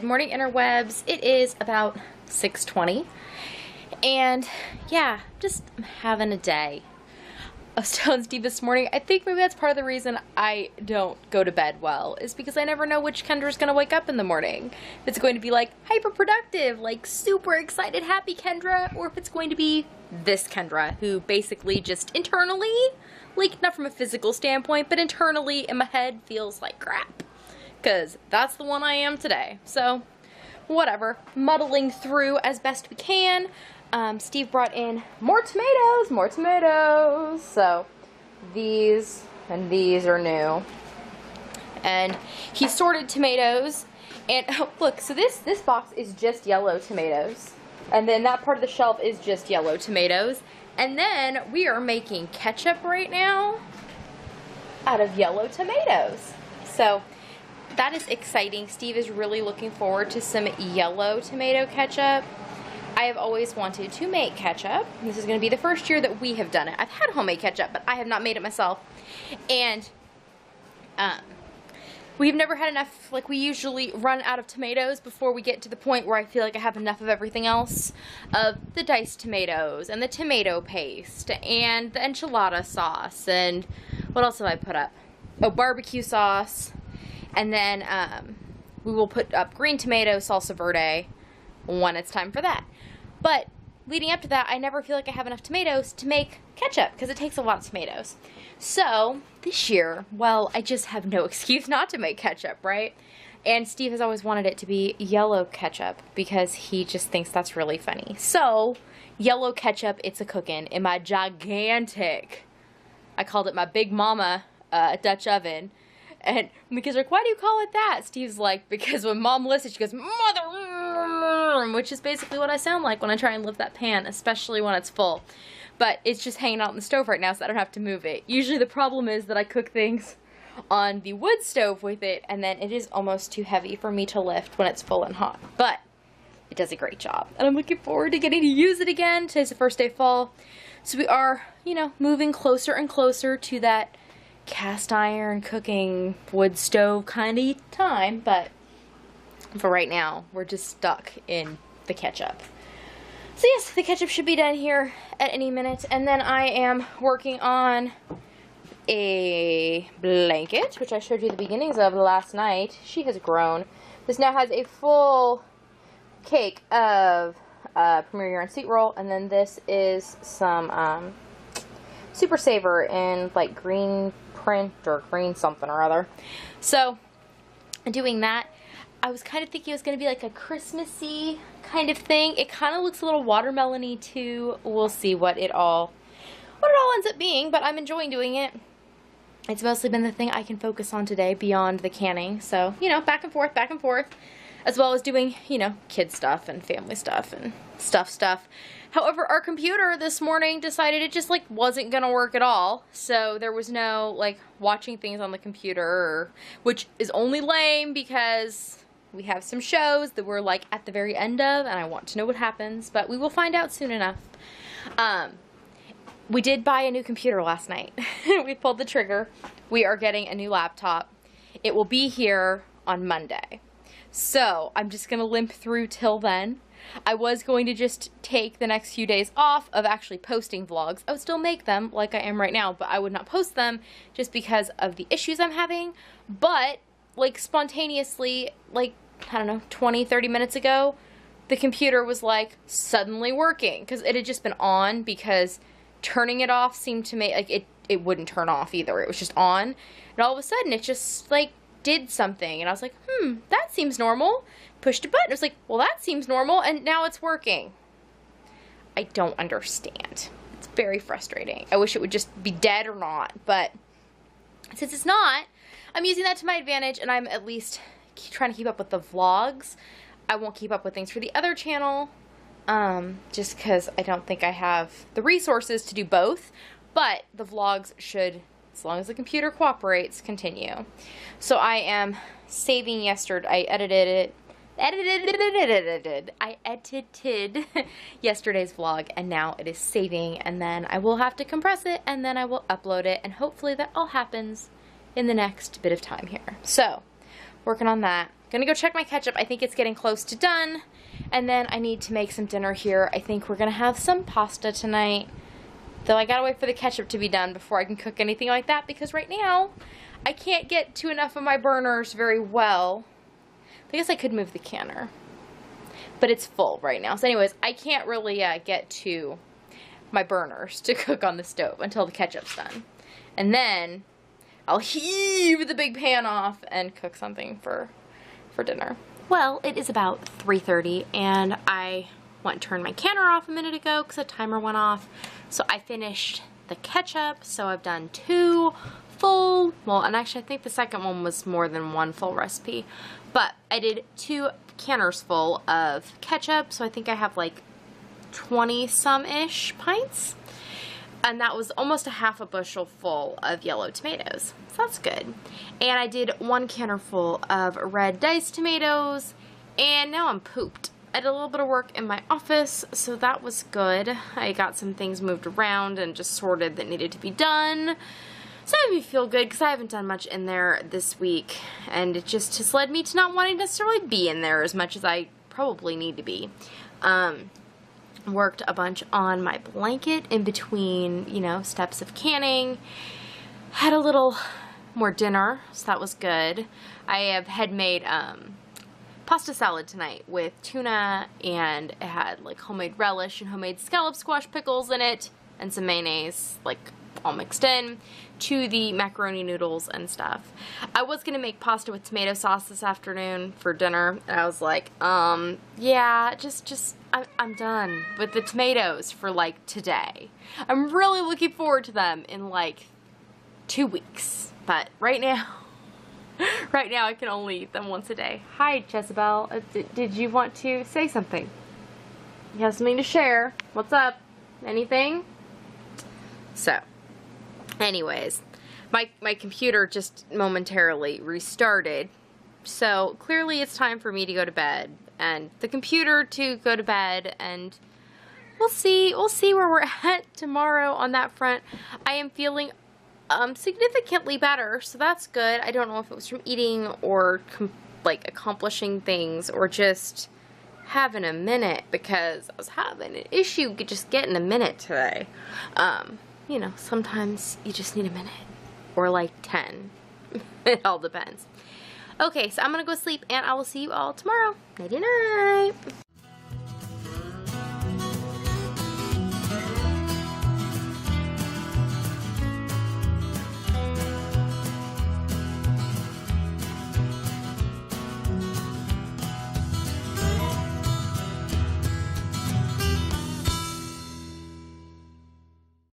Good morning, interwebs. It is about 6:20, and yeah, just having a day. I was telling Steve this morning, I think maybe that's part of the reason I don't go to bed well, is because I never know which Kendra's gonna wake up in the morning. If it's going to be like hyper productive, like super excited, happy Kendra, or if it's going to be this Kendra, who basically just internally, like not from a physical standpoint, but internally in my head feels like crap. Because that's the one I am today. So, whatever. Muddling through as best we can. Steve brought in more tomatoes. So, these and these are new. And he sorted tomatoes. And, oh, look, so this box is just yellow tomatoes. And then that part of the shelf is just yellow tomatoes. And then we are making ketchup right now out of yellow tomatoes. So, that is exciting. Steve is really looking forward to some yellow tomato ketchup. I have always wanted to make ketchup. This is going to be the first year that we have done it. I've had homemade ketchup, but I have not made it myself. And we've never had enough, like we usually run out of tomatoes before we get to the point where I feel like I have enough of everything else. Of the diced tomatoes and the tomato paste and the enchilada sauce and what else have I put up? Oh, barbecue sauce. And then we will put up green tomato salsa verde when it's time for that. But leading up to that, I never feel like I have enough tomatoes to make ketchup because it takes a lot of tomatoes. So this year, well, I just have no excuse not to make ketchup, right? And Steve has always wanted it to be yellow ketchup because he just thinks that's really funny. So yellow ketchup, it's a cooking in my gigantic, I called it my Big Mama Dutch oven. And because like, why do you call it that? Steve's like, because when Mom listens, she goes, mother, which is basically what I sound like when I try and lift that pan, especially when it's full. But it's just hanging out on the stove right now, so I don't have to move it. Usually the problem is that I cook things on the wood stove with it, and then it is almost too heavy for me to lift when it's full and hot. But it does a great job. And I'm looking forward to getting to use it again. Today's the first day of fall. So we are, you know, moving closer and closer to that cast iron cooking wood stove kind of time, but for right now we're just stuck in the ketchup. So yes, the ketchup should be done here at any minute, and then I am working on a blanket, which I showed you the beginnings of last night. She has grown. This now has a full cake of Premier Yarn Sweet Roll, and then this is some Super Saver in like green print or green something or other. So doing that, I was kind of thinking it was going to be like a Christmassy kind of thing. It kind of looks a little watermelon-y too. We'll see what it all ends up being, but I'm enjoying doing it. It's mostly been the thing I can focus on today beyond the canning. So, you know, back and forth, as well as doing, you know, kid stuff and family stuff and stuff. However, our computer this morning decided it just, like, wasn't gonna work at all. So there was no, like, watching things on the computer, which is only lame because we have some shows that we're, like, at the very end of, and I want to know what happens, but we will find out soon enough. We did buy a new computer last night. We pulled the trigger. We are getting a new laptop. It will be here on Monday. So I'm just gonna limp through till then. I was going to just take the next few days off of actually posting vlogs. I would still make them like I am right now, but I would not post them just because of the issues I'm having. But, like, spontaneously, like, I don't know, 20, 30 minutes ago, the computer was, like, suddenly working. Because it had just been on, because turning it off seemed to make, like, it wouldn't turn off either. It was just on. And all of a sudden, it just, like, did something. And I was like, that seems normal. Pushed a button. It was like, well, that seems normal, and now it's working. I don't understand. It's very frustrating. I wish it would just be dead or not, but since it's not, I'm using that to my advantage, and I'm at least trying to keep up with the vlogs. I won't keep up with things for the other channel, just because I don't think I have the resources to do both, but the vlogs should, as long as the computer cooperates, continue. So I am saving yesterday. I edited yesterday's vlog, and now it is saving, and then I will have to compress it, and then I will upload it, and hopefully that all happens in the next bit of time here. So, working on that. gonna go check my ketchup. I think it's getting close to done. And then I need to make some dinner here. I think we're gonna have some pasta tonight. Though I gotta wait for the ketchup to be done before I can cook anything like that, because right now I can't get to enough of my burners very well. I guess I could move the canner, but it's full right now. So anyways, I can't really get to my burners to cook on the stove until the ketchup's done. And then I'll heave the big pan off and cook something for dinner. Well, it is about 3:30 and I went and turned my canner off a minute ago because the timer went off. So I finished the ketchup. So I've done 2 full, well, and actually I think the second one was more than 1 full recipe. But I did 2 canners full of ketchup. So I think I have like 20-some-ish pints. And that was almost a half a bushel full of yellow tomatoes. So that's good. And I did 1 canner full of red diced tomatoes. And now I'm pooped. I did a little bit of work in my office, so that was good. I got some things moved around and just sorted that needed to be done. So that made me feel good because I haven't done much in there this week. And it just has led me to not wanting to necessarily be in there as much as I probably need to be. Worked a bunch on my blanket in between, you know, steps of canning. Had a little more dinner, so that was good. I had made pasta salad tonight with tuna, and it had like homemade relish and homemade scallop squash pickles in it, and some mayonnaise, like all mixed in, to the macaroni noodles and stuff. I was gonna make pasta with tomato sauce this afternoon for dinner, and I was like, yeah, I'm done with the tomatoes for like today. I'm really looking forward to them in like 2 weeks, but right now I can only eat them once a day. Hi, Jezebel. Did you want to say something? You have something to share. What's up? Anything? So, anyways, my computer just momentarily restarted. So, clearly it's time for me to go to bed and the computer to go to bed, and we'll see where we're at tomorrow on that front. I am feeling significantly better, so that's good. I don't know if it was from eating or like accomplishing things or just having a minute, because I was having an issue just getting a minute today. You know, sometimes you just need a minute or like 10. It all depends. Okay, so I'm gonna go sleep and I will see you all tomorrow. Nighty night.